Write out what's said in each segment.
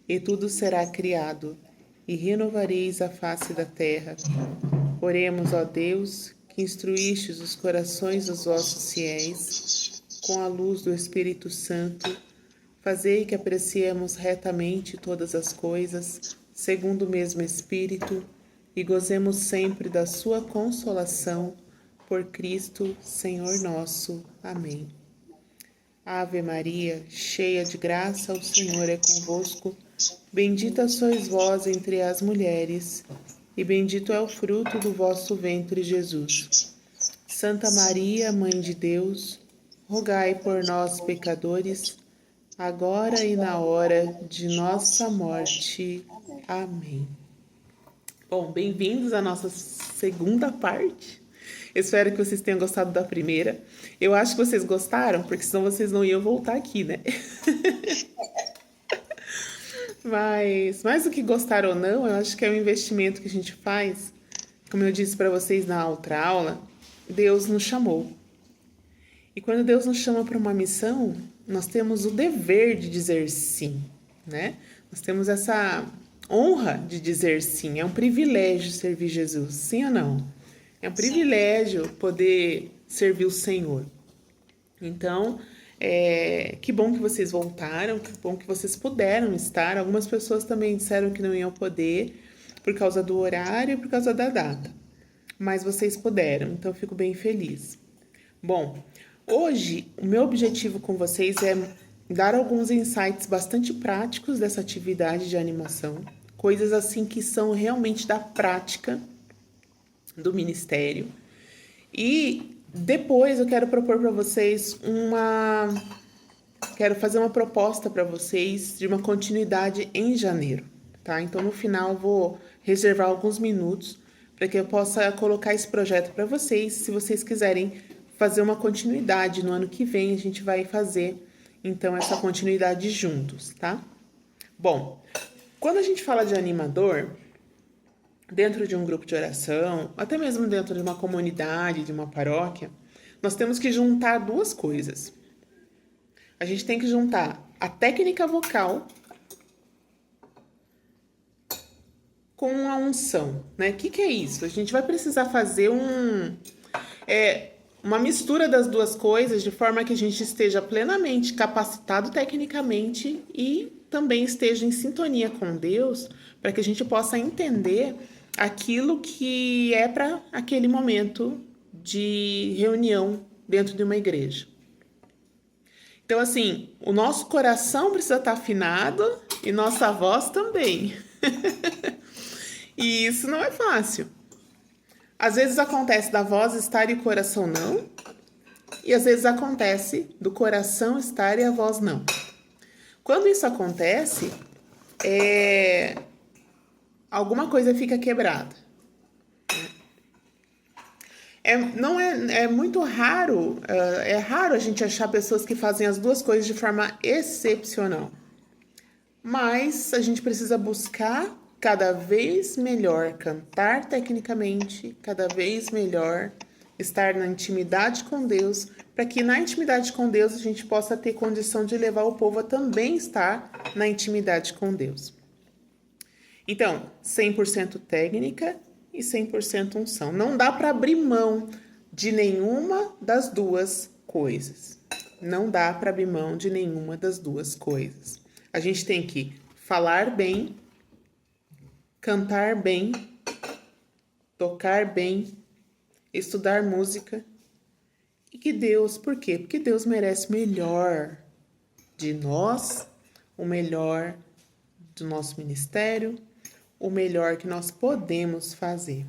e tudo será criado, e renovareis a face da terra. Oremos, ó Deus, que instruístes os corações dos vossos fiéis, com a luz do Espírito Santo, fazei que apreciemos retamente todas as coisas, segundo o mesmo Espírito, e gozemos sempre da sua consolação, por Cristo, Senhor nosso. Amém. Ave Maria, cheia de graça, o Senhor é convosco. Bendita sois vós entre as mulheres, e bendito é o fruto do vosso ventre, Jesus. Santa Maria, Mãe de Deus, rogai por nós, pecadores, agora e na hora de nossa morte. Amém. Bom, bem-vindos à nossa segunda parte. Espero que vocês tenham gostado da primeira. Eu acho que vocês gostaram, porque senão vocês não iam voltar aqui, né? Mas, mais do que gostar ou não, eu acho que é um investimento que a gente faz. Como eu disse para vocês na outra aula, Deus nos chamou. E quando Deus nos chama para uma missão, nós temos o dever de dizer sim, né? Nós temos essa honra de dizer sim. É um privilégio servir Jesus, sim ou não? É um privilégio poder servir o Senhor. Então, que bom que vocês voltaram, que bom que vocês puderam estar. Algumas pessoas também disseram que não iam poder por causa do horário e por causa da data. Mas vocês puderam, então eu fico bem feliz. Bom, hoje o meu objetivo com vocês é dar alguns insights bastante práticos dessa atividade de animação, coisas assim que são realmente da prática do ministério. E depois eu quero propor para vocês quero fazer uma proposta para vocês de uma continuidade em janeiro, tá? Então no final eu vou reservar alguns minutos para que eu possa colocar esse projeto para vocês. Se vocês quiserem fazer uma continuidade no ano que vem, a gente vai fazer então essa continuidade juntos, tá? Bom, quando a gente fala de animador, dentro de um grupo de oração, até mesmo dentro de uma comunidade, de uma paróquia, nós temos que juntar duas coisas. A gente tem que juntar a técnica vocal com a unção, né? O que é isso? A gente vai precisar fazer uma mistura das duas coisas de forma que a gente esteja plenamente capacitado tecnicamente e também esteja em sintonia com Deus, para que a gente possa entender aquilo que é para aquele momento de reunião dentro de uma igreja. Então, assim, o nosso coração precisa estar afinado e nossa voz também. E isso não é fácil. Às vezes acontece da voz estar e o coração não, e às vezes acontece do coração estar e a voz não. Quando isso acontece, alguma coisa fica quebrada. É muito raro, é raro a gente achar pessoas que fazem as duas coisas de forma excepcional. Mas a gente precisa buscar cada vez melhor cantar tecnicamente, cada vez melhor estar na intimidade com Deus, para que na intimidade com Deus a gente possa ter condição de levar o povo a também estar na intimidade com Deus. Então, 100% técnica e 100% unção. Não dá para abrir mão de nenhuma das duas coisas. Não dá para abrir mão de nenhuma das duas coisas. A gente tem que falar bem, cantar bem, tocar bem, estudar música. E que Deus, por quê? Porque Deus merece o melhor de nós, o melhor do nosso ministério, o melhor que nós podemos fazer.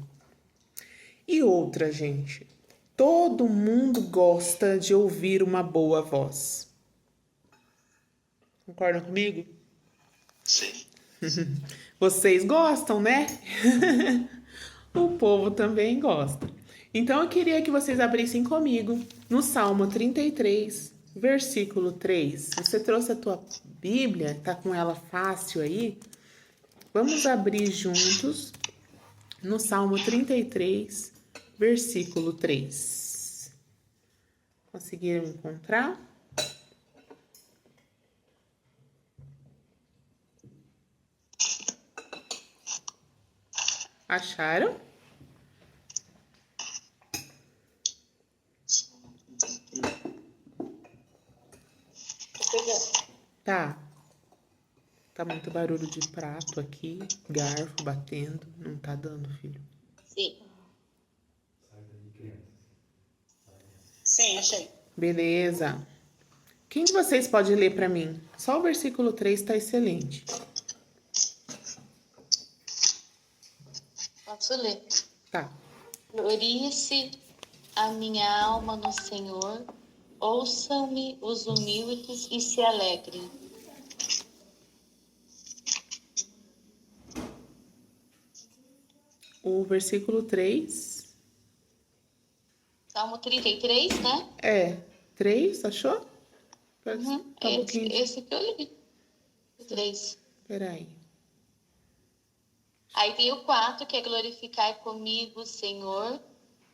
E outra, gente, todo mundo gosta de ouvir uma boa voz. Concordam comigo? Sim. Vocês gostam, né? O povo também gosta. Então eu queria que vocês abrissem comigo no Salmo 33, versículo 3. Você trouxe a tua Bíblia? Tá com ela fácil aí? Vamos abrir juntos no Salmo 33, versículo 3. Conseguiram encontrar? Acharam? Tô pegando. Tá. Tá muito barulho de prato aqui, garfo batendo. Não tá dando, filho. Sim. Sim, achei. Beleza. Quem de vocês pode ler pra mim? Só o versículo 3 tá excelente. Posso ler. Tá. Glorie-se a minha alma no Senhor, ouçam-me os humildes e se alegrem. O versículo 3 Salmo 33, né? é 3, achou? Tá um Esse, pouquinho. esse que eu li. O 3. Peraí. Aí tem o 4, que é glorificar comigo, Senhor,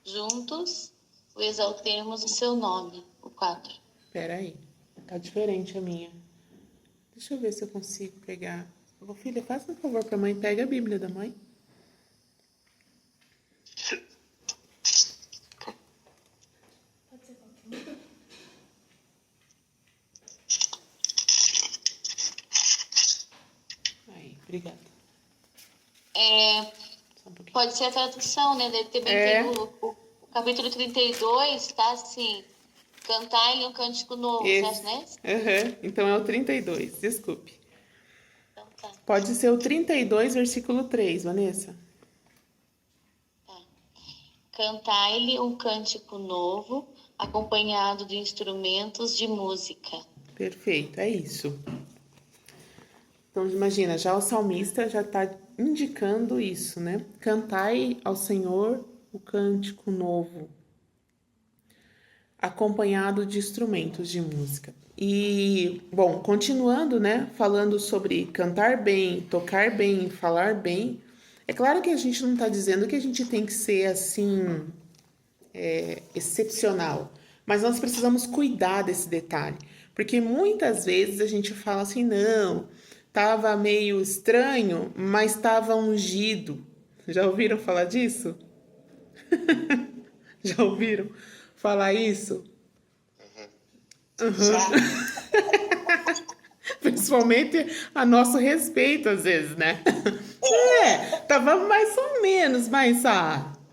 juntos, o exaltemos o seu nome. O 4. Peraí. Tá diferente a minha. Deixa eu ver se eu consigo pegar. Ô, filha, faça um favor pra mãe. Pega a Bíblia da mãe. Aí, obrigada. Só um pouquinho. Pode ser a tradução, né? Deve também É. tem o capítulo 32, tá assim, cantar-lhe um cântico novo, você acha, né? Aham. Então é o 32, desculpe. Então tá. Pode ser o 32, versículo 3, Vanessa. Cantai-lhe um cântico novo, acompanhado de instrumentos de música. Perfeito, é isso. Então, imagina, já o salmista já está indicando isso, né? Cantai ao Senhor o cântico novo, acompanhado de instrumentos de música. E, bom, continuando, né? Falando sobre cantar bem, tocar bem, falar bem. É claro que a gente não está dizendo que a gente tem que ser assim, excepcional, mas nós precisamos cuidar desse detalhe, porque muitas vezes a gente fala assim, não, tava meio estranho, mas estava ungido. Já ouviram falar disso? Já ouviram falar isso? Principalmente a nosso respeito, às vezes, né? É, tava mais ou menos, mas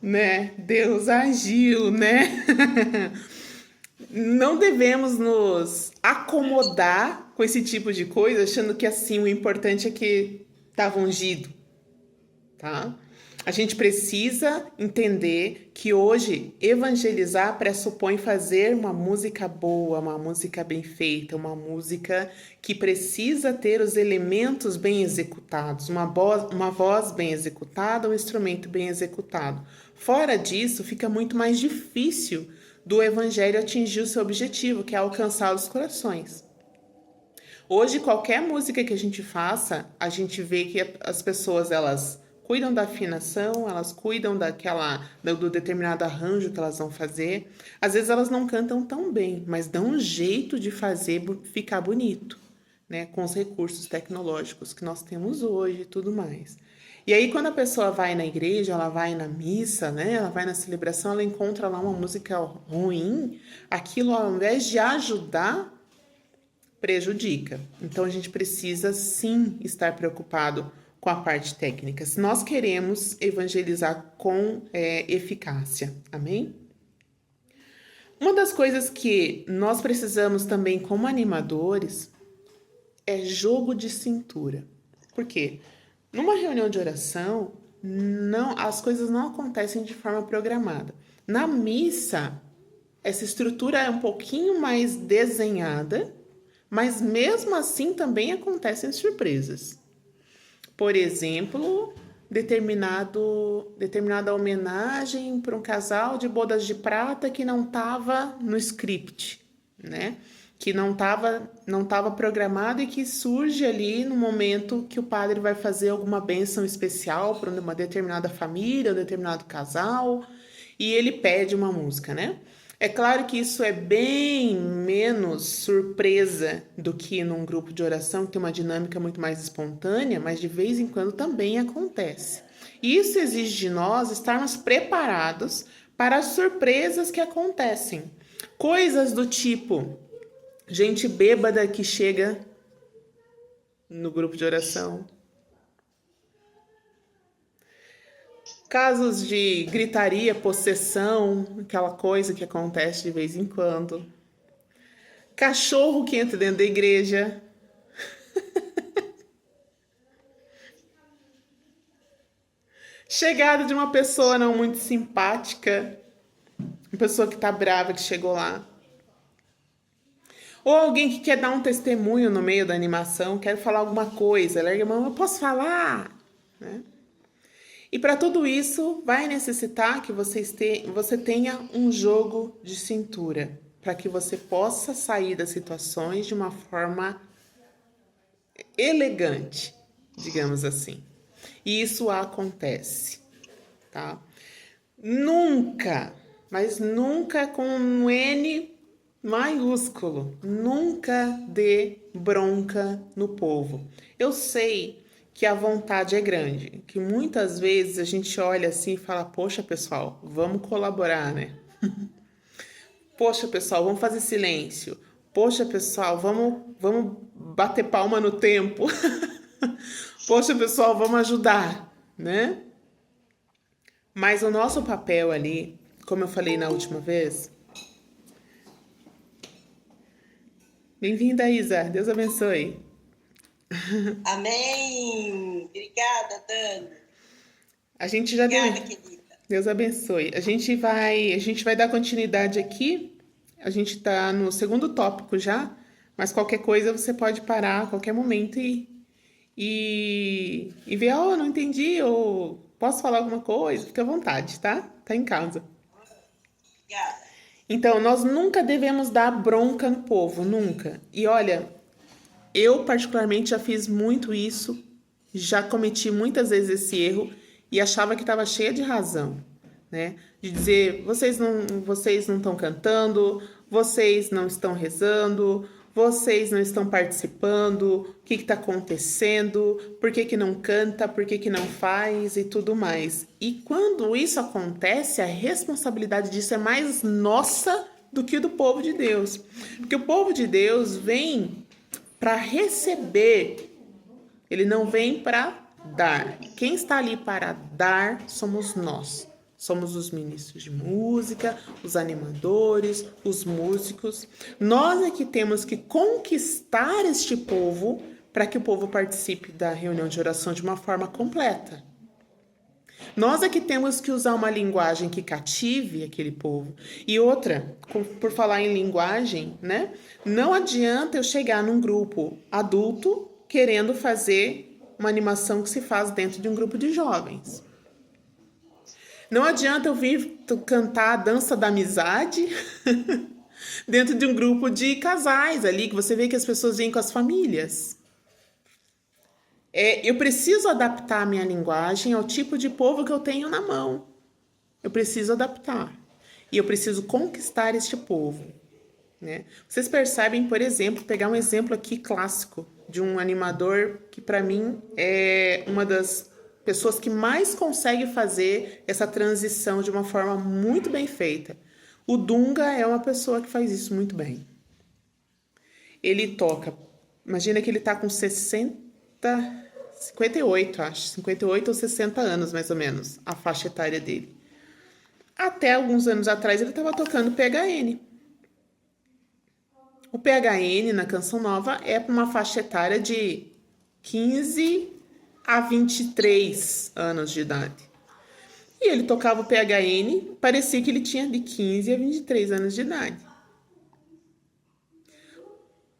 né? Deus agiu, né? Não devemos nos acomodar com esse tipo de coisa, achando que assim o importante é que estava ungido, tá? A gente precisa entender que hoje evangelizar pressupõe fazer uma música boa, uma música bem feita, uma música que precisa ter os elementos bem executados, uma voz bem executada, um instrumento bem executado. Fora disso, fica muito mais difícil do evangelho atingir o seu objetivo, que é alcançar os corações. Hoje, qualquer música que a gente faça, a gente vê que as pessoas, elas cuidam da afinação, elas cuidam do determinado arranjo que elas vão fazer. Às vezes elas não cantam tão bem, mas dão um jeito de fazer ficar bonito, né? Com os recursos tecnológicos que nós temos hoje e tudo mais. E aí, quando a pessoa vai na igreja, ela vai na missa, né? Ela vai na celebração, ela encontra lá uma música ruim, aquilo ao invés de ajudar, prejudica. Então a gente precisa sim estar preocupado com a parte técnica, se nós queremos evangelizar com eficácia. Amém? Uma das coisas que nós precisamos também como animadores é jogo de cintura. Por quê? Numa reunião de oração, não, as coisas não acontecem de forma programada. Na missa, essa estrutura é um pouquinho mais desenhada, mas mesmo assim também acontecem surpresas. Por exemplo, determinada homenagem para um casal de bodas de prata que não estava no script, né? Que não estava programado e que surge ali no momento que o padre vai fazer alguma bênção especial para uma determinada família, um determinado casal, e ele pede uma música, né? É claro que isso é bem menos surpresa do que num grupo de oração, que tem uma dinâmica muito mais espontânea, mas de vez em quando também acontece. E isso exige de nós estarmos preparados para as surpresas que acontecem. Coisas do tipo, gente bêbada que chega no grupo de oração. Casos de gritaria, possessão, aquela coisa que acontece de vez em quando. Cachorro que entra dentro da igreja. Chegada de uma pessoa não muito simpática. Uma pessoa que tá brava que chegou lá. Ou alguém que quer dar um testemunho no meio da animação, quer falar alguma coisa. Larga a mão, eu posso falar? Né? E para tudo isso, vai necessitar que você tenha um jogo de cintura, para que você possa sair das situações de uma forma elegante, digamos assim. E isso acontece, tá? Nunca, mas nunca com um N maiúsculo, nunca dê bronca no povo. Eu sei que a vontade é grande, que muitas vezes a gente olha assim e fala, poxa, pessoal, vamos colaborar, né? Poxa, pessoal, vamos fazer silêncio. Poxa, pessoal, vamos bater palma no tempo. Poxa, pessoal, vamos ajudar, né? Mas o nosso papel ali, como eu falei na última vez... Bem-vinda, Isa. Deus abençoe. Amém. Obrigada, Dani. A gente já deu... Obrigada, querida. Deus abençoe. A gente vai dar continuidade aqui. A gente tá no segundo tópico já, mas qualquer coisa você pode parar a qualquer momento e ver, oh, não entendi, ou posso falar alguma coisa? Fica à vontade, tá? Tá em casa. Obrigada. Então, nós nunca devemos dar bronca no povo, nunca. E olha, eu particularmente já fiz muito isso, já cometi muitas vezes esse erro e achava que estava cheia de razão, né? De dizer, vocês não estão cantando, vocês não estão rezando, vocês não estão participando, o que está acontecendo, por que não canta, por que não faz e tudo mais. E quando isso acontece, a responsabilidade disso é mais nossa do que do povo de Deus. Porque o povo de Deus vem para receber, ele não vem para dar. Quem está ali para dar somos nós. Somos os ministros de música, os animadores, os músicos. Nós é que temos que conquistar este povo para que o povo participe da reunião de oração de uma forma completa. Nós é que temos que usar uma linguagem que cative aquele povo. E outra, por falar em linguagem, né? Não adianta eu chegar num grupo adulto querendo fazer uma animação que se faz dentro de um grupo de jovens. Não adianta eu vir cantar a dança da amizade dentro de um grupo de casais ali, que você vê que as pessoas vêm com as famílias. Eu preciso adaptar a minha linguagem ao tipo de povo que eu tenho na mão. Eu preciso adaptar. E eu preciso conquistar este povo. Né? Vocês percebem, por exemplo, pegar um exemplo aqui clássico de um animador que para mim é uma das pessoas que mais consegue fazer essa transição de uma forma muito bem feita. O Dunga é uma pessoa que faz isso muito bem. Ele toca, imagina que ele tá com 58, acho, 58 ou 60 anos mais ou menos, a faixa etária dele. Até alguns anos atrás ele estava tocando PHN. O PHN na Canção Nova é para uma faixa etária de 15 a 23 anos de idade. E ele tocava o PHN, parecia que ele tinha de 15 a 23 anos de idade.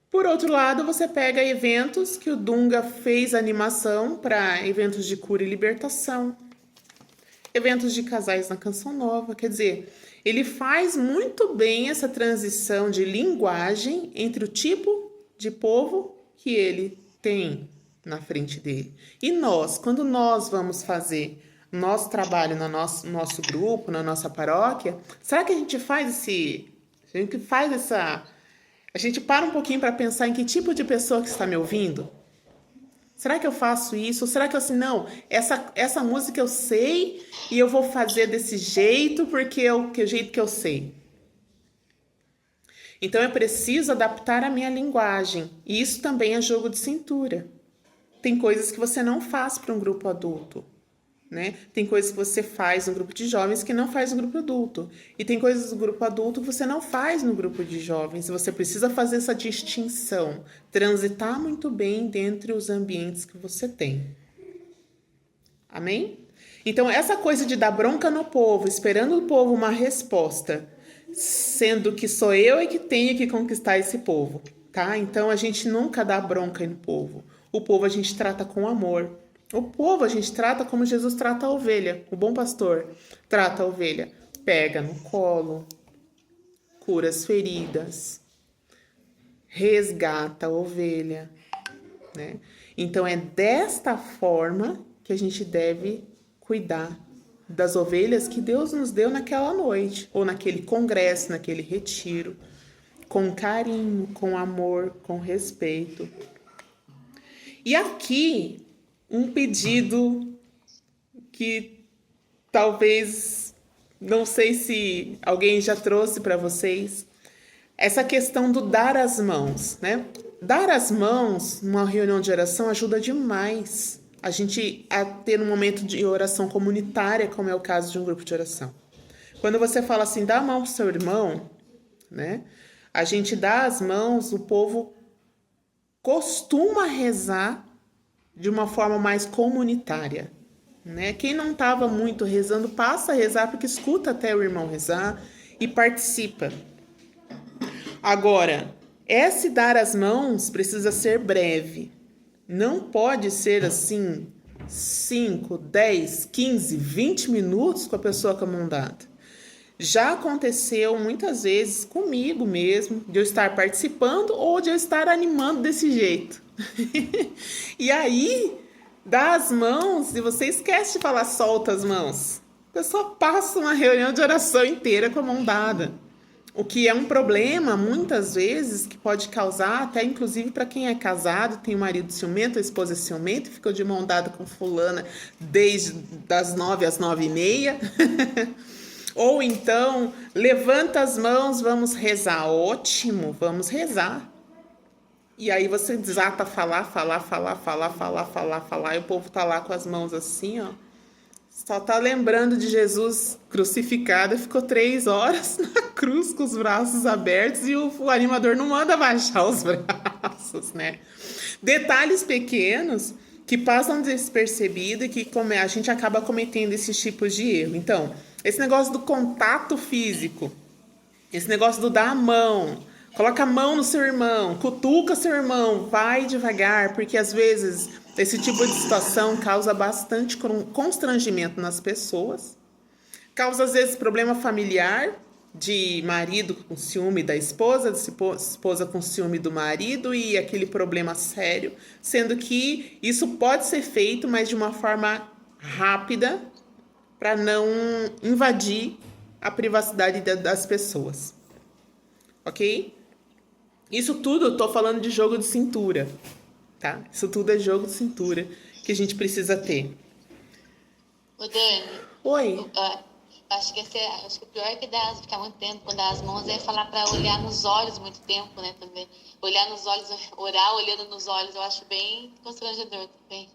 Por outro lado, você pega eventos que o Dunga fez animação para eventos de cura e libertação, eventos de casais na Canção Nova, quer dizer, ele faz muito bem essa transição de linguagem entre o tipo de povo que ele tem na frente dele. E nós, quando nós vamos fazer nosso trabalho no nosso grupo, na nossa paróquia, será que a gente faz A gente faz essa... A gente para um pouquinho para pensar em que tipo de pessoa que está me ouvindo. Será que eu faço isso? Ou será que eu assim, não, essa música eu sei e eu vou fazer desse jeito porque é o jeito que eu sei. Então eu preciso adaptar a minha linguagem. E isso também é jogo de cintura. Tem coisas que você não faz para um grupo adulto, né? Tem coisas que você faz no grupo de jovens que não faz no grupo adulto. E tem coisas do grupo adulto que você não faz no grupo de jovens. E você precisa fazer essa distinção. Transitar muito bem dentre os ambientes que você tem. Amém? Então, essa coisa de dar bronca no povo, esperando do povo uma resposta, sendo que sou eu que tenho que conquistar esse povo, tá? Então, a gente nunca dá bronca no povo. O povo a gente trata com amor. O povo a gente trata como Jesus trata a ovelha. O bom pastor trata a ovelha. Pega no colo, cura as feridas, resgata a ovelha, né? Então é desta forma que a gente deve cuidar das ovelhas que Deus nos deu naquela noite, ou naquele congresso, naquele retiro, com carinho, com amor, com respeito. E aqui, um pedido que talvez, não sei se alguém já trouxe para vocês, essa questão do dar as mãos, né? Dar as mãos numa reunião de oração ajuda demais a gente a ter um momento de oração comunitária, como é o caso de um grupo de oração. Quando você fala assim, dá a mão pro seu irmão, né? A gente dá as mãos, o povo costuma rezar de uma forma mais comunitária, né? Quem não estava muito rezando passa a rezar porque escuta até o irmão rezar e participa. Agora, esse dar as mãos precisa ser breve. Não pode ser assim 5, 10, 15, 20 minutos com a pessoa com a mão dada. Já aconteceu muitas vezes comigo mesmo, de eu estar participando ou de eu estar animando desse jeito. E aí, dá as mãos e você esquece de falar solta as mãos. A pessoa passa uma reunião de oração inteira com a mão dada. O que é um problema, muitas vezes, que pode causar, até inclusive para quem é casado, tem um marido ciumento, a esposa ciumenta, e ficou de mão dada com fulana desde das 9 às 9h30. Ou então, levanta as mãos, vamos rezar. Ótimo, vamos rezar. E aí você desata a falar, e o povo tá lá com as mãos assim, ó. Só tá lembrando de Jesus crucificado, ficou 3 horas na cruz com os braços abertos e o animador não manda baixar os braços, né? Detalhes pequenos que passam despercebido e que a gente acaba cometendo esses tipos de erro. Então, esse negócio do contato físico, esse negócio do dar a mão, coloca a mão no seu irmão, cutuca seu irmão, vai devagar, porque às vezes esse tipo de situação causa bastante constrangimento nas pessoas, causa às vezes problema familiar, de marido com ciúme da esposa, de esposa com ciúme do marido e aquele problema sério, sendo que isso pode ser feito, mas de uma forma rápida, para não invadir a privacidade das pessoas. Ok? Isso tudo eu tô falando de jogo de cintura, tá? Isso tudo é jogo de cintura que a gente precisa ter. Ô, Dani. Oi. Acho que o pior é que ficar muito tempo com dar as mãos é falar para olhar nos olhos muito tempo, né? Também. Olhar nos olhos, orar olhando nos olhos, eu acho bem constrangedor também.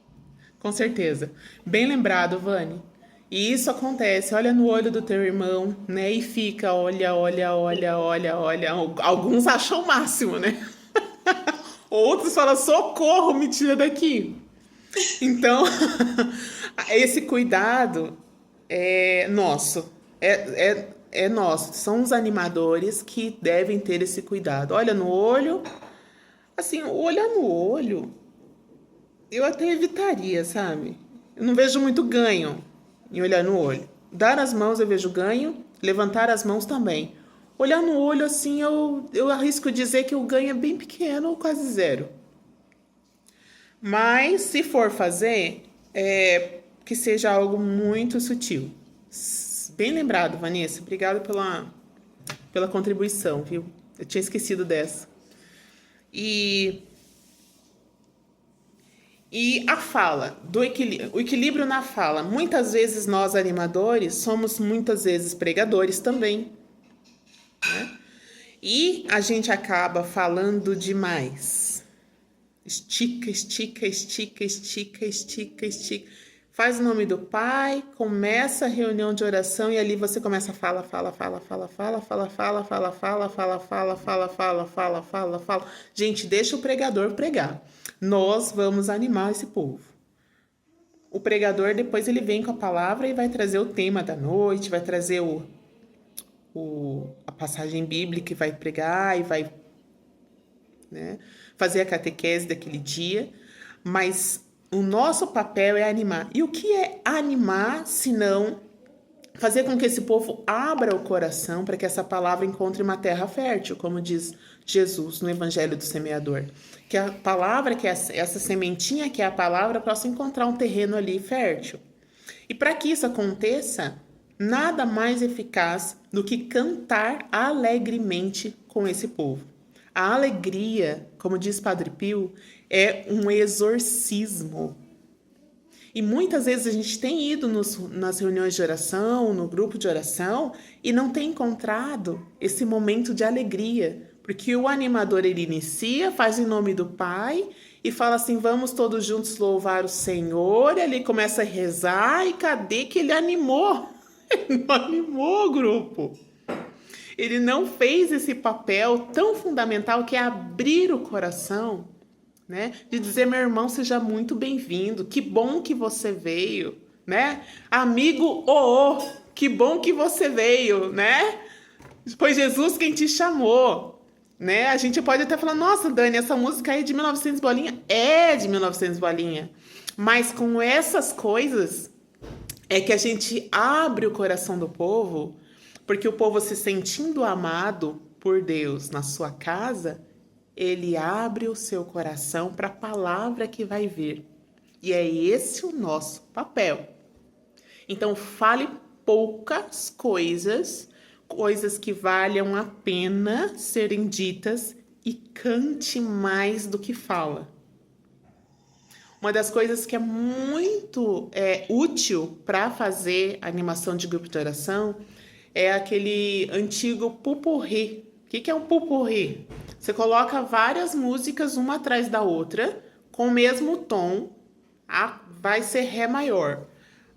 Com certeza. Bem lembrado, Vani. E isso acontece, olha no olho do teu irmão, né? E fica, olha. Alguns acham o máximo, né? Outros falam, socorro, me tira daqui. Então, esse cuidado é nosso. É nosso. São os animadores que devem ter esse cuidado. Olha no olho. Assim, olhar no olho, eu até evitaria, sabe? Eu não vejo muito ganho em olhar no olho. Dar as mãos eu vejo ganho, levantar as mãos também. Olhar no olho, assim, eu arrisco dizer que o ganho é bem pequeno ou quase zero. Mas, se for fazer, que seja algo muito sutil. Bem lembrado, Vanessa. Obrigada pela contribuição, viu? Eu tinha esquecido dessa. E a fala, o equilíbrio na fala. Muitas vezes nós, animadores, somos muitas vezes pregadores também, né? E a gente acaba falando demais. Estica, estica, estica, estica, estica, estica. Faz o nome do Pai, começa a reunião de oração e ali você começa a fala. Gente, deixa o pregador pregar. Nós vamos animar esse povo. O pregador depois ele vem com a palavra e vai trazer o tema da noite, vai trazer a passagem bíblica e vai pregar e vai, né, fazer a catequese daquele dia. Mas o nosso papel é animar. E o que é animar, se não fazer com que esse povo abra o coração para que essa palavra encontre uma terra fértil, como diz Jesus no Evangelho do Semeador. Que a palavra, que essa sementinha que é a palavra, possa encontrar um terreno ali fértil. E para que isso aconteça, nada mais eficaz do que cantar alegremente com esse povo. A alegria, como diz Padre Pio, é um exorcismo. E muitas vezes a gente tem ido nas reuniões de oração, no grupo de oração, e não tem encontrado esse momento de alegria. Porque o animador, ele inicia, faz em nome do Pai, e fala assim, vamos todos juntos louvar o Senhor, e ele começa a rezar, e cadê que ele animou? Ele não animou o grupo. Ele não fez esse papel tão fundamental que é abrir o coração, né? De dizer, meu irmão, seja muito bem-vindo, que bom que você veio, né? Amigo, que bom que você veio, né? Foi Jesus quem te chamou, né? A gente pode até falar, nossa, Dani, essa música aí é de 1900 bolinha. É de 1900 bolinha. Mas com essas coisas é que a gente abre o coração do povo, porque o povo se sentindo amado por Deus na sua casa, ele abre o seu coração para a palavra que vai vir. E é esse o nosso papel. Então, fale poucas coisas que valham a pena serem ditas e cante mais do que fala. Uma das coisas que é muito útil para fazer animação de grupo de oração é aquele antigo pupurri. O que é um pupurri? Você coloca várias músicas uma atrás da outra com o mesmo tom, vai ser Ré maior.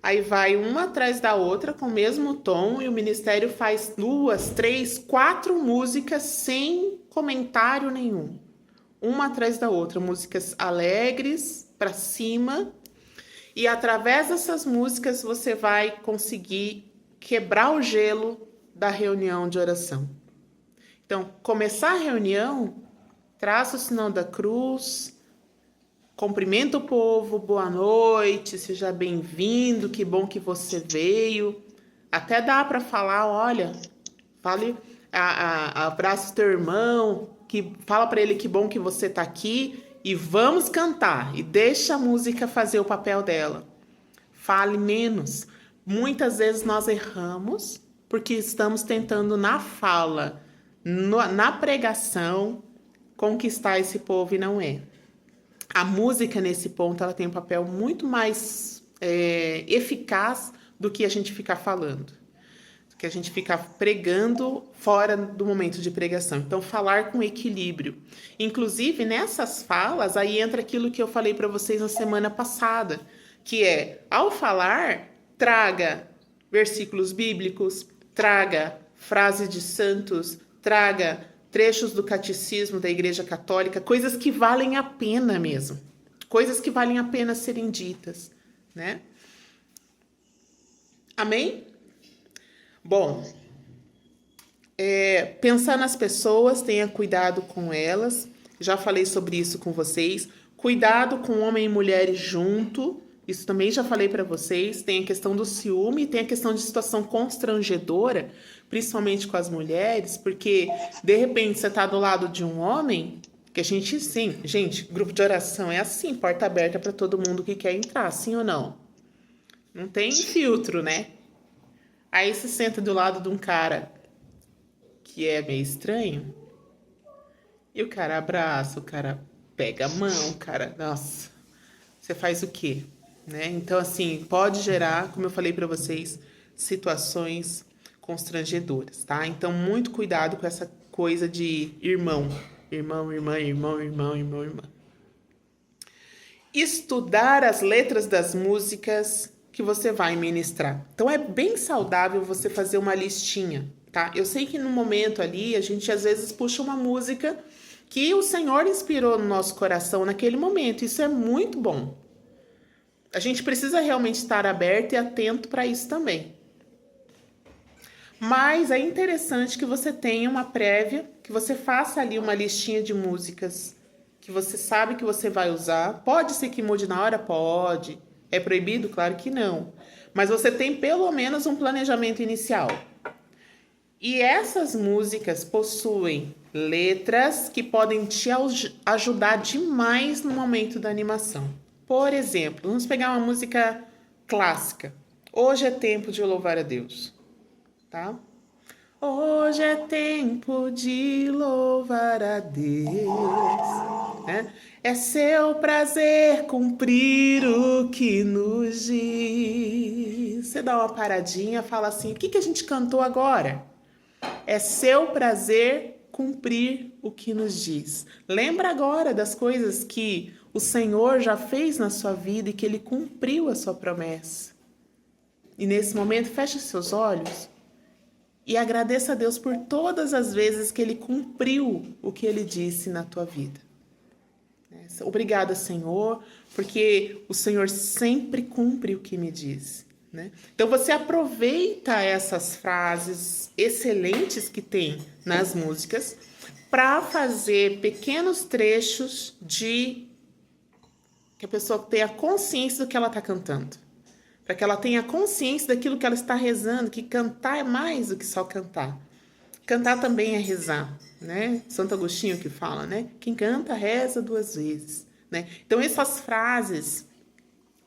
Aí vai uma atrás da outra com o mesmo tom e o ministério faz 2, 3, 4 músicas sem comentário nenhum. Uma atrás da outra, músicas alegres, para cima. E através dessas músicas você vai conseguir quebrar o gelo da reunião de oração. Então, começar a reunião, traça o sinal da cruz, cumprimenta o povo, boa noite, seja bem-vindo, que bom que você veio. Até dá para falar, olha, abraça o teu irmão, fala para ele que bom que você está aqui e vamos cantar. E deixa a música fazer o papel dela. Fale menos. Muitas vezes nós erramos porque estamos tentando na fala, na pregação, conquistar esse povo e não é. A música, nesse ponto, ela tem um papel muito mais eficaz do que a gente ficar falando. Do que a gente ficar pregando fora do momento de pregação. Então, falar com equilíbrio. Inclusive, nessas falas, aí entra aquilo que eu falei para vocês na semana passada, que é, ao falar, traga versículos bíblicos, traga frases de santos, traga trechos do catecismo da Igreja Católica, coisas que valem a pena mesmo, coisas que valem a pena serem ditas, né? Amém? Bom, pensar nas pessoas, tenha cuidado com elas, já falei sobre isso com vocês, cuidado com homem e mulher junto, isso também já falei para vocês, tem a questão do ciúme, tem a questão de situação constrangedora, principalmente com as mulheres, porque de repente você tá do lado de um homem, que a gente, sim, gente, grupo de oração é assim, porta aberta para todo mundo que quer entrar, sim ou não? Não tem filtro, né? Aí você senta do lado de um cara que é meio estranho, e o cara abraça, o cara pega a mão, o cara, nossa, você faz o quê? Né? Então, assim, pode gerar, como eu falei para vocês, situações constrangedoras, tá? Então, muito cuidado com essa coisa de irmão, irmão, irmã, irmão, irmão, irmão, irmã. Estudar as letras das músicas que você vai ministrar. Então, é bem saudável você fazer uma listinha, tá? Eu sei que no momento ali, a gente às vezes puxa uma música que o Senhor inspirou no nosso coração naquele momento. Isso é muito bom. A gente precisa realmente estar aberto e atento para isso também. Mas é interessante que você tenha uma prévia, que você faça ali uma listinha de músicas que você sabe que você vai usar. Pode ser que mude na hora? Pode. É proibido? Claro que não. Mas você tem pelo menos um planejamento inicial. E essas músicas possuem letras que podem te ajudar demais no momento da animação. Por exemplo, vamos pegar uma música clássica. Hoje é tempo de louvar a Deus, tá? Hoje é tempo de louvar a Deus, né? É seu prazer cumprir o que nos diz. Você dá uma paradinha, fala assim, o que a gente cantou agora? É seu prazer cumprir o que nos diz. Lembra agora das coisas que o Senhor já fez na sua vida e que Ele cumpriu a sua promessa. E nesse momento, feche seus olhos e agradeça a Deus por todas as vezes que Ele cumpriu o que Ele disse na tua vida. Obrigada, Senhor, porque o Senhor sempre cumpre o que me diz. Né? Então você aproveita essas frases excelentes que tem nas músicas para fazer pequenos trechos de que a pessoa tenha consciência do que ela está cantando, para que ela tenha consciência daquilo que ela está rezando, que cantar é mais do que só cantar. Cantar também é rezar, né? Santo Agostinho que fala, né? Quem canta reza 2 vezes, né? Então essas frases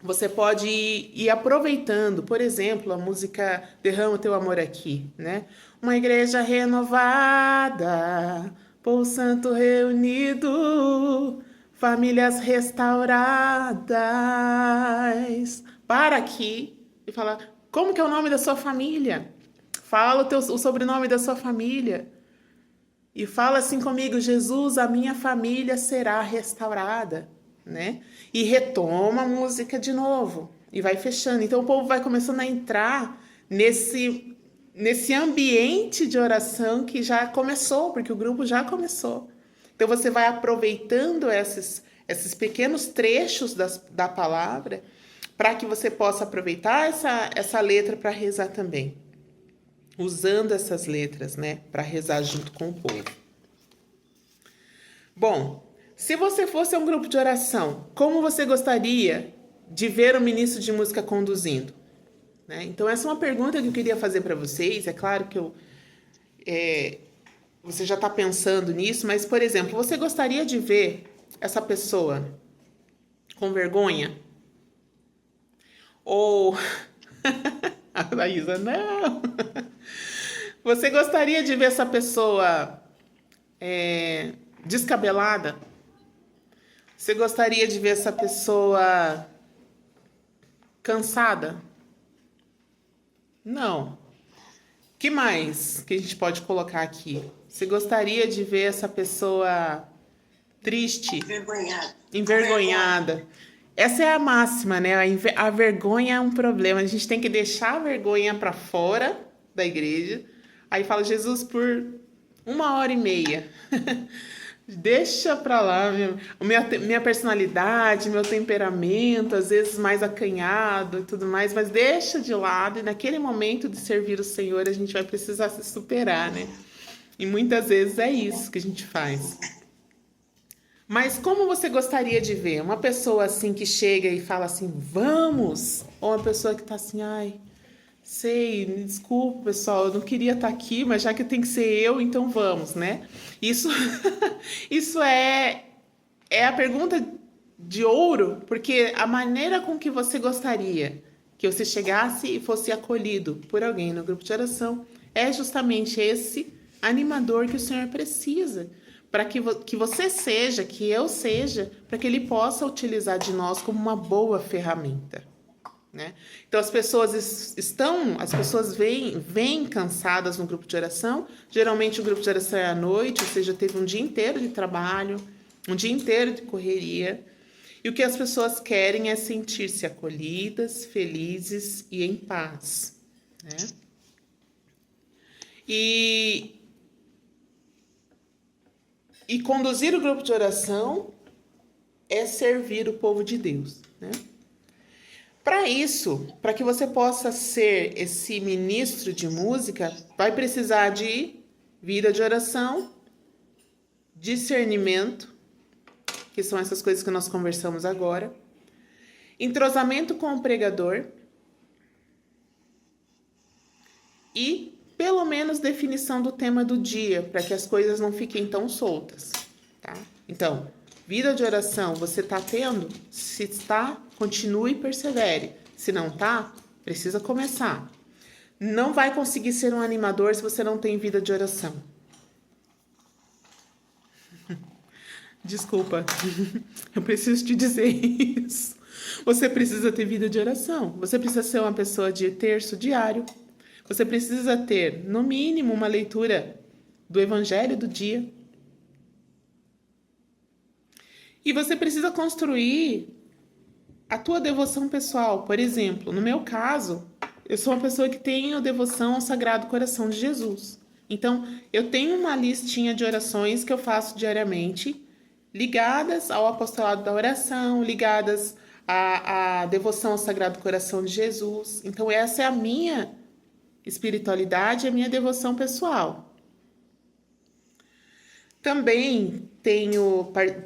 você pode ir aproveitando, por exemplo, a música Derrama o Teu Amor Aqui, né? Uma igreja renovada, povo santo reunido, famílias restauradas. Para aqui e fala, como que é o nome da sua família? Fala o sobrenome da sua família. E fala assim comigo, Jesus, a minha família será restaurada. Né? E retoma a música de novo e vai fechando. Então o povo vai começando a entrar nesse ambiente de oração que já começou, porque o grupo já começou. Então você vai aproveitando esses pequenos trechos da palavra para que você possa aproveitar essa letra para rezar também, usando essas letras, né, para rezar junto com o povo. Bom, se você fosse um grupo de oração, como você gostaria de ver o ministro de música conduzindo? Né? Então, essa é uma pergunta que eu queria fazer para vocês. É claro que você já está pensando nisso, mas, por exemplo, você gostaria de ver essa pessoa com vergonha? Ou... A Laísa, não! Você gostaria de ver essa pessoa descabelada? Você gostaria de ver essa pessoa cansada? Não. Que mais que a gente pode colocar aqui? Você gostaria de ver essa pessoa triste? Envergonhada. Essa é a máxima, né? A vergonha é um problema. A gente tem que deixar a vergonha para fora da igreja. Aí fala, Jesus, por 1h30. Deixa pra lá minha personalidade, meu temperamento, às vezes mais acanhado e tudo mais, mas deixa de lado e naquele momento de servir o Senhor a gente vai precisar se superar, né? E muitas vezes é isso que a gente faz. Mas como você gostaria de ver? Uma pessoa assim que chega e fala assim, vamos? Ou uma pessoa que tá assim, ai, sei, me desculpa, pessoal, eu não queria estar aqui, mas já que tem que ser eu, então vamos, né? Isso é a pergunta de ouro, porque a maneira com que você gostaria que você chegasse e fosse acolhido por alguém no grupo de oração é justamente esse animador que o Senhor precisa, para que você seja, que eu seja, para que Ele possa utilizar de nós como uma boa ferramenta. Né? Então as pessoas vêm cansadas no grupo de oração. Geralmente o grupo de oração é à noite, ou seja, teve um dia inteiro de trabalho, um dia inteiro de correria. E o que as pessoas querem é sentir-se acolhidas, felizes e em paz. Né? E conduzir o grupo de oração é servir o povo de Deus. Né? Para isso, para que você possa ser esse ministro de música, vai precisar de vida de oração, discernimento, que são essas coisas que nós conversamos agora, entrosamento com o pregador e, pelo menos, definição do tema do dia, para que as coisas não fiquem tão soltas, tá? Então, vida de oração, você está tendo? Se está, continue e persevere. Se não está, precisa começar. Não vai conseguir ser um animador se você não tem vida de oração. Desculpa, eu preciso te dizer isso. Você precisa ter vida de oração. Você precisa ser uma pessoa de terço diário. Você precisa ter, no mínimo, uma leitura do Evangelho do dia. E você precisa construir a tua devoção pessoal. Por exemplo, no meu caso, eu sou uma pessoa que tenho devoção ao Sagrado Coração de Jesus. Então, eu tenho uma listinha de orações que eu faço diariamente, ligadas ao apostolado da oração, ligadas à devoção ao Sagrado Coração de Jesus. Então, essa é a minha espiritualidade, a minha devoção pessoal. Também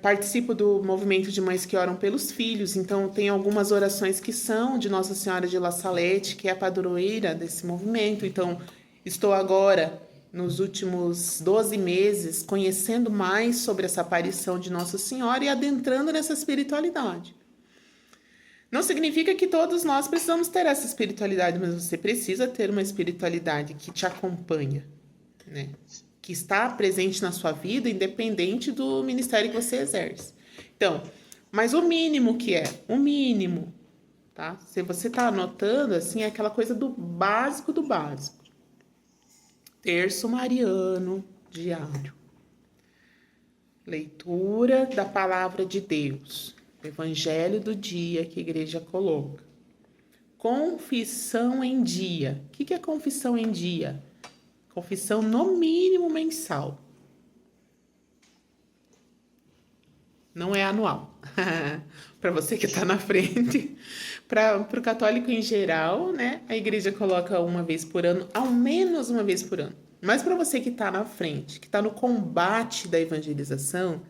participo do movimento de mães que oram pelos filhos, então tem algumas orações que são de Nossa Senhora de La Salette, que é a padroeira desse movimento. Então, estou agora, nos últimos 12 meses, conhecendo mais sobre essa aparição de Nossa Senhora e adentrando nessa espiritualidade. Não significa que todos nós precisamos ter essa espiritualidade, mas você precisa ter uma espiritualidade que te acompanha, né? Que está presente na sua vida, independente do ministério que você exerce. Então, mas o mínimo que é? O mínimo, tá? Se você está anotando, assim, é aquela coisa do básico do básico. Terço mariano diário. Leitura da palavra de Deus. Evangelho do dia que a igreja coloca. Confissão em dia. O que é confissão em dia? Confissão no mínimo mensal. Não é anual. Para você que está na frente. Para o católico em geral, né? A igreja coloca uma vez por ano, ao menos uma vez por ano. Mas para você que está na frente, que está no combate da evangelização,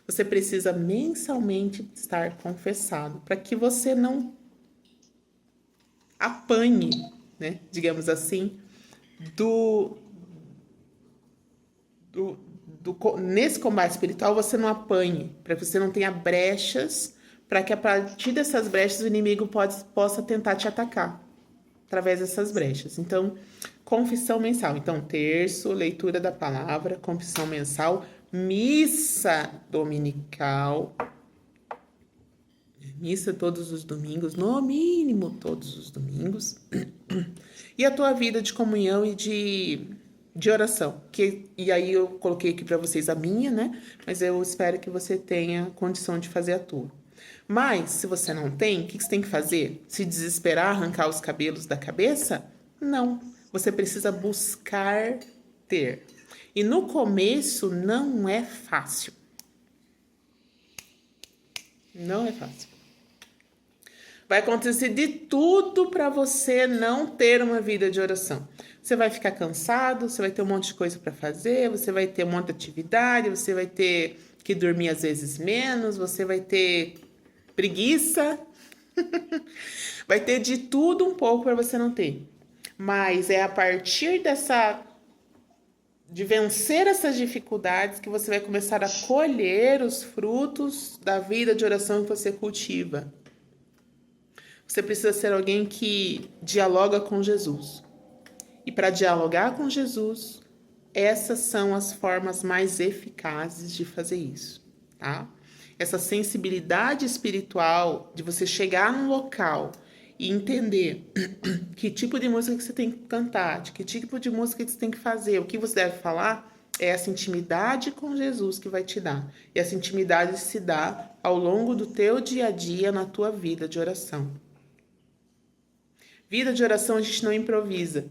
você precisa mensalmente estar confessado, para que você não apanhe, né? Digamos assim, nesse combate espiritual você não apanhe, para que você não tenha brechas, para que a partir dessas brechas o inimigo possa tentar te atacar através dessas brechas. Então, confissão mensal. Então, terço, leitura da palavra, confissão mensal, missa dominical, missa todos os domingos, no mínimo todos os domingos, e a tua vida de comunhão e de oração, e aí eu coloquei aqui para vocês a minha, né? Mas eu espero que você tenha condição de fazer a tua. Mas, se você não tem, o que você tem que fazer? Se desesperar, arrancar os cabelos da cabeça? Não. Você precisa buscar ter. E no começo não é fácil. Não é fácil. Vai acontecer de tudo para você não ter uma vida de oração. Você vai ficar cansado, você vai ter um monte de coisa para fazer, você vai ter um monte de atividade, você vai ter que dormir às vezes menos, você vai ter preguiça. Vai ter de tudo um pouco para você não ter. Mas é a partir de vencer essas dificuldades que você vai começar a colher os frutos da vida de oração que você cultiva. Você precisa ser alguém que dialoga com Jesus. E para dialogar com Jesus, essas são as formas mais eficazes de fazer isso, tá? Essa sensibilidade espiritual de você chegar num local e entender que tipo de música que você tem que cantar, de que tipo de música que você tem que fazer, o que você deve falar, é essa intimidade com Jesus que vai te dar. E essa intimidade se dá ao longo do teu dia a dia na tua vida de oração. Vida de oração a gente não improvisa.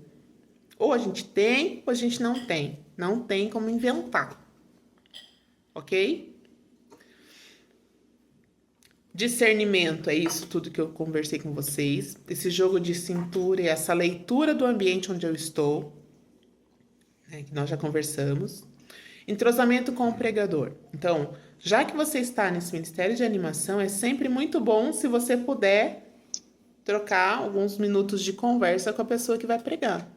Ou a gente tem, ou a gente não tem. Não tem como inventar. Ok? Discernimento, é isso tudo que eu conversei com vocês. Esse jogo de cintura e essa leitura do ambiente onde eu estou, né, que nós já conversamos. Entrosamento com o pregador. Então, já que você está nesse ministério de animação, é sempre muito bom se você puder trocar alguns minutos de conversa com a pessoa que vai pregar.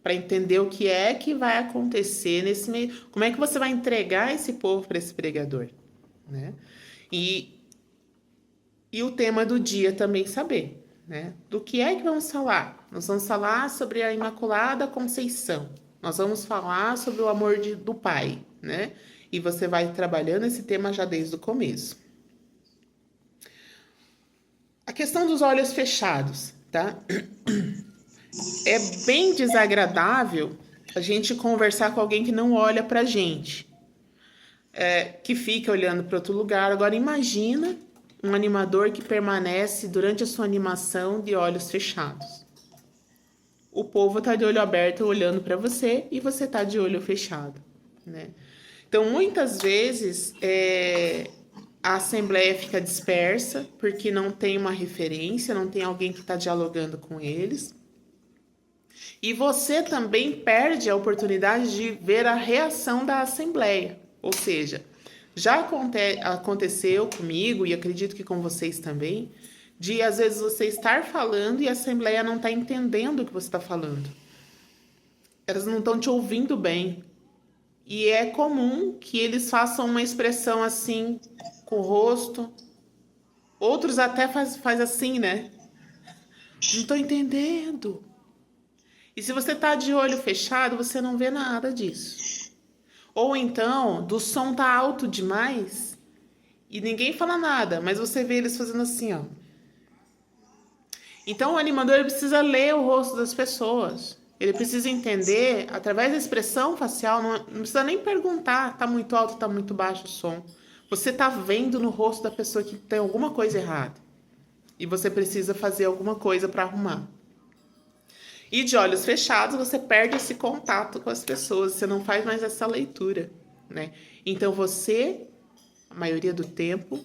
Para entender o que é que vai acontecer nesse meio. Como é que você vai entregar esse povo para esse pregador, né? E o tema do dia também saber, né? Do que é que vamos falar? Nós vamos falar sobre a Imaculada Conceição. Nós vamos falar sobre o amor do Pai, né? E você vai trabalhando esse tema já desde o começo. A questão dos olhos fechados, tá? É bem desagradável a gente conversar com alguém que não olha pra gente, que fica olhando para outro lugar. Agora imagina um animador que permanece durante a sua animação de olhos fechados. O povo tá de olho aberto olhando para você e você tá de olho fechado, né? Então, muitas vezes, a assembleia fica dispersa porque não tem uma referência, não tem alguém que está dialogando com eles. E você também perde a oportunidade de ver a reação da assembleia. Ou seja, já aconteceu comigo, e acredito que com vocês também, de às vezes você estar falando e a assembleia não está entendendo o que você está falando. Elas não estão te ouvindo bem. E é comum que eles façam uma expressão assim, com o rosto. Outros até faz assim, né? Não estou entendendo. E se você tá de olho fechado, você não vê nada disso. Ou então, do som tá alto demais e ninguém fala nada, mas você vê eles fazendo assim, ó. Então o animador ele precisa ler o rosto das pessoas. Ele precisa entender, através da expressão facial, não precisa nem perguntar, tá muito alto, tá muito baixo o som. Você tá vendo no rosto da pessoa que tem alguma coisa errada. E você precisa fazer alguma coisa para arrumar. E de olhos fechados, você perde esse contato com as pessoas, você não faz mais essa leitura, né? Então você, a maioria do tempo,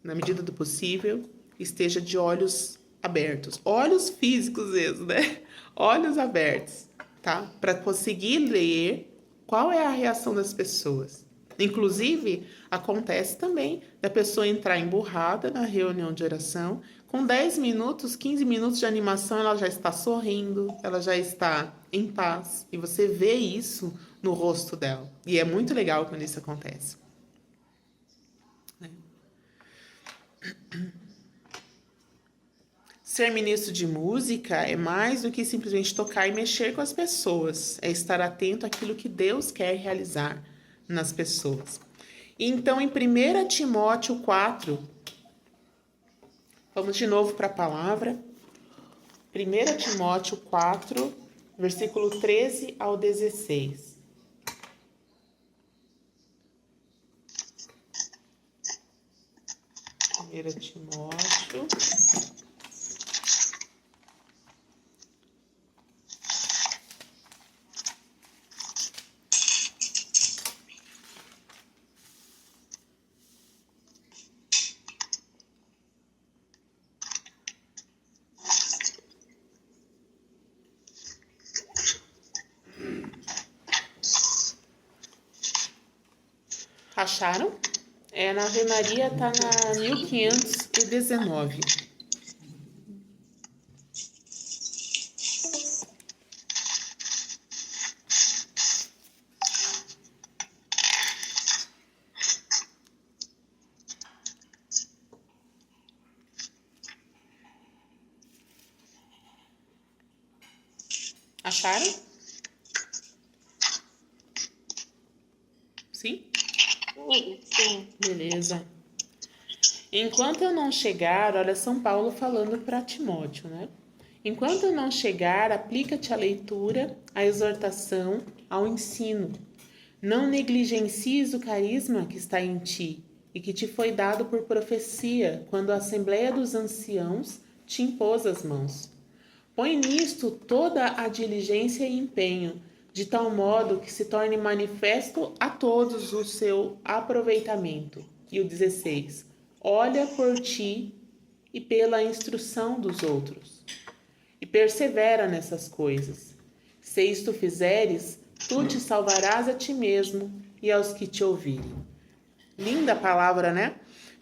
na medida do possível, esteja de olhos abertos. Olhos físicos mesmo, né? Olhos abertos, tá? Para conseguir ler qual é a reação das pessoas. Inclusive, acontece também da pessoa entrar emburrada na reunião de oração, com 10 minutos, 15 minutos de animação, ela já está sorrindo, ela já está em paz. E você vê isso no rosto dela. E é muito legal quando isso acontece. Ser ministro de música é mais do que simplesmente tocar e mexer com as pessoas. É estar atento àquilo que Deus quer realizar nas pessoas. Então, em 1 Timóteo 4, vamos de novo para a palavra. 1 Timóteo 4, versículo 13 ao 16. Primeira Timóteo. Acharam? Na Ave Maria tá na 1519. Acharam? Sim? Sim. Beleza. Enquanto eu não chegar, olha São Paulo falando para Timóteo, né? Enquanto eu não chegar, aplica-te à leitura, à exortação, ao ensino. Não negligencies o carisma que está em ti e que te foi dado por profecia, quando a Assembleia dos Anciãos te impôs as mãos. Põe nisto toda a diligência e empenho, de tal modo que se torne manifesto a todos o seu aproveitamento. E o 16. Olha por ti e pela instrução dos outros, e persevera nessas coisas. Se isto fizeres, tu te salvarás a ti mesmo e aos que te ouvirem. Linda palavra, né?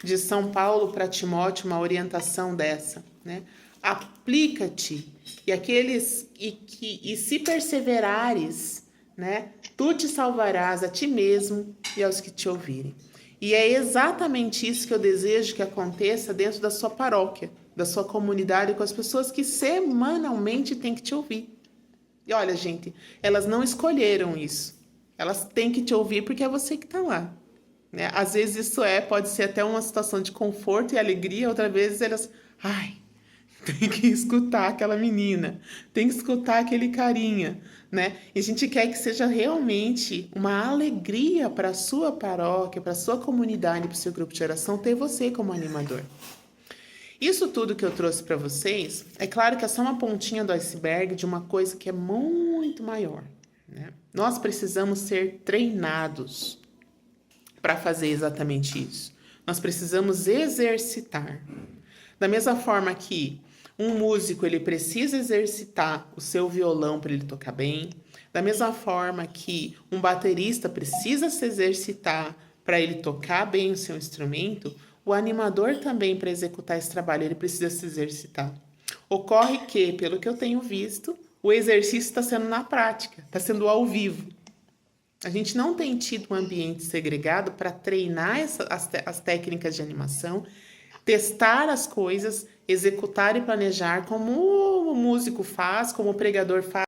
De São Paulo para Timóteo, uma orientação dessa, né? Aplica-te e se perseverares, né? Tu te salvarás a ti mesmo e aos que te ouvirem. E é exatamente isso que eu desejo que aconteça dentro da sua paróquia, da sua comunidade, com as pessoas que semanalmente têm que te ouvir. E olha, gente, elas não escolheram isso. Elas têm que te ouvir porque é você que está lá. Né? Às vezes isso pode ser até uma situação de conforto e alegria, outras vezes elas, ai, tem que escutar aquela menina, tem que escutar aquele carinha, né? E a gente quer que seja realmente uma alegria para a sua paróquia, para a sua comunidade, para o seu grupo de oração, ter você como animador. Isso tudo que eu trouxe para vocês, é claro que é só uma pontinha do iceberg de uma coisa que é muito maior, né? Nós precisamos ser treinados para fazer exatamente isso. Nós precisamos exercitar. Da mesma forma que um músico ele precisa exercitar o seu violão para ele tocar bem, da mesma forma que um baterista precisa se exercitar para ele tocar bem o seu instrumento, o animador também para executar esse trabalho ele precisa se exercitar. Ocorre que, pelo que eu tenho visto, o exercício está sendo na prática, está sendo ao vivo. A gente não tem tido um ambiente segregado para treinar as técnicas de animação, testar as coisas, executar e planejar como o músico faz, como o pregador faz.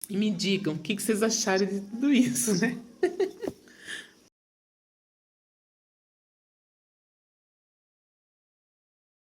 E me digam o que vocês acharam de tudo isso, né?